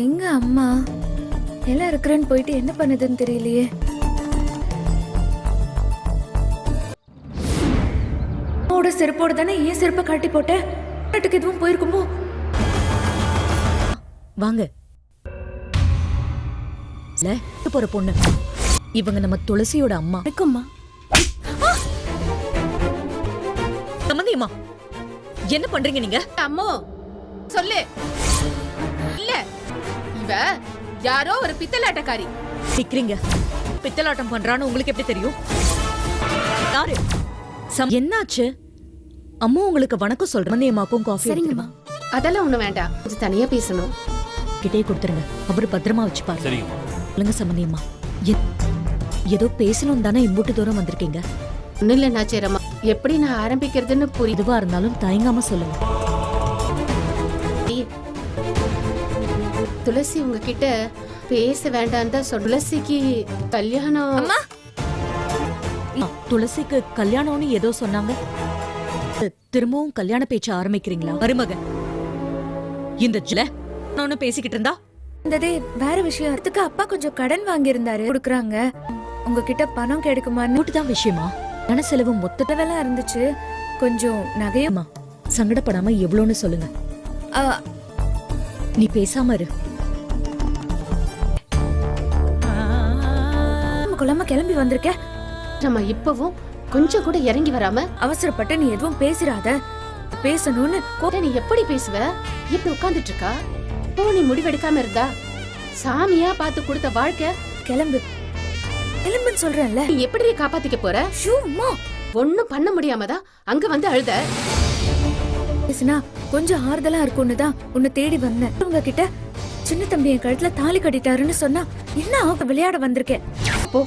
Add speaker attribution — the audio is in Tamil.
Speaker 1: எங்க அம்மா எல்லாம் இருக்கிறேன்னு போயிட்டு என்ன பண்ணுதுன்னு தெரியலையே. அம்மாவோட செருப்போட தானே ஏன் செருப்பை கட்டி போட்டேன். வீட்டுக்கு எதுவும் போயிருக்குமோ?
Speaker 2: வாங்க. போற பொண்ணு இவங்க நம்ம துளசியோட அம்மா.
Speaker 1: இருக்கும்மா.
Speaker 2: சம்மந்தியம்மா, என்ன பண்றீங்க நீங்க?
Speaker 3: அம்மோ சொல்லு. இல்ல, இவ யாரோ ஒரு பித்தலாட்டக்காரி.
Speaker 2: நிக்கிறீங்க. பித்தலாட்டம் பண்றான்னு உங்களுக்கு எப்படி தெரியும்? யாரு? என்னாச்சு? அம்மா உங்களுக்கு வணக்கம் சொல்றேன். சம்மந்தியம்மாக்கும் காஃபி.
Speaker 1: சரிங்கம்மா.
Speaker 3: அதெல்லாம் ஒண்ணு வேண்டாம், கொஞ்சம் தனியா பேசணும்.
Speaker 2: கிட்டே கொடுத்துருங்க, அவரு பத்திரமா வச்சுப்பாரு.
Speaker 4: சரிங்கம்மா.
Speaker 2: சொல்லுங்க சம்மந்தியம்மா, ஏதோ பேசணும் தானே இம்புட்டு தூரம் வந்திருக்கீங்க?
Speaker 3: ஒண்ணு இல்ல நாச்சேரம்மா, எப்படி நான் ஆரம்பிக்கிறதுன்னு புரியுது.
Speaker 2: எதுவா இருந்தாலும் தயங்காம சொல்லுங்க.
Speaker 3: துளசி உங்ககிட்ட பேச வேண்டாம் தான் சொன்ன. துளசிக்கு கல்யாணம்.
Speaker 1: அம்மா,
Speaker 2: துளசிக்கு கல்யாணம்னு ஏதோ சொன்னாங்க. திரும்பவும் கல்யாண பேச்ச ஆரம்பிக்கிறீங்களா? மருமகன் இந்த ஒண்ணு பேசிக்கிட்டு இருந்தா
Speaker 1: இந்ததே வேற விஷயம். அதுக்கு அப்பா கொஞ்சம் கடன் வாங்கியிருந்தாரு, கொடுக்குறாங்க. உங்ககிட்ட பணம் கிடைக்குமான்னு
Speaker 2: தான் விஷயமா? பண செலவு
Speaker 1: மொத்தவெல்லாம் இருந்துச்சு. கொஞ்சம் நகையமா.
Speaker 2: சங்கடப்படாம எவ்வளோன்னு சொல்லுங்க. நீ பேசாம இரு.
Speaker 1: குழம்பு கிளம்பி வந்திருக்க.
Speaker 3: நம்ம இப்பவும் கொஞ்சம் கூட இறங்கி வராம
Speaker 1: அவசரப்பட்டு நீ எதுவும் பேசிராத. பேசணும்னு
Speaker 3: நீ எப்படி பேசுவ? இப்படி உட்கார்ந்துட்டு இருக்கா? இப்போ நீ முடிவெடுக்காம இருந்தா சாமியா பார்த்து கொடுத்த வாழ்க்கை.
Speaker 1: கிளம்பு கிளம்புன்னு சொல்றேன்ல.
Speaker 3: நீ எப்படி காப்பாத்திக்க போற?
Speaker 1: சும்மா
Speaker 3: ஒண்ணும் பண்ண முடியாமதான் அங்க வந்து அழுத.
Speaker 1: பேசுனா கொஞ்சம் ஆறுதலா இருக்கும்னு தான் உன்னை தேடி வந்தேன். உங்ககிட்ட சின்ன தம்பி என் கழுத்துல தாலி கட்டிட்டாருன்னு சொன்னா என்ன ஆக விளையாட வந்திருக்கேன்.
Speaker 3: போ.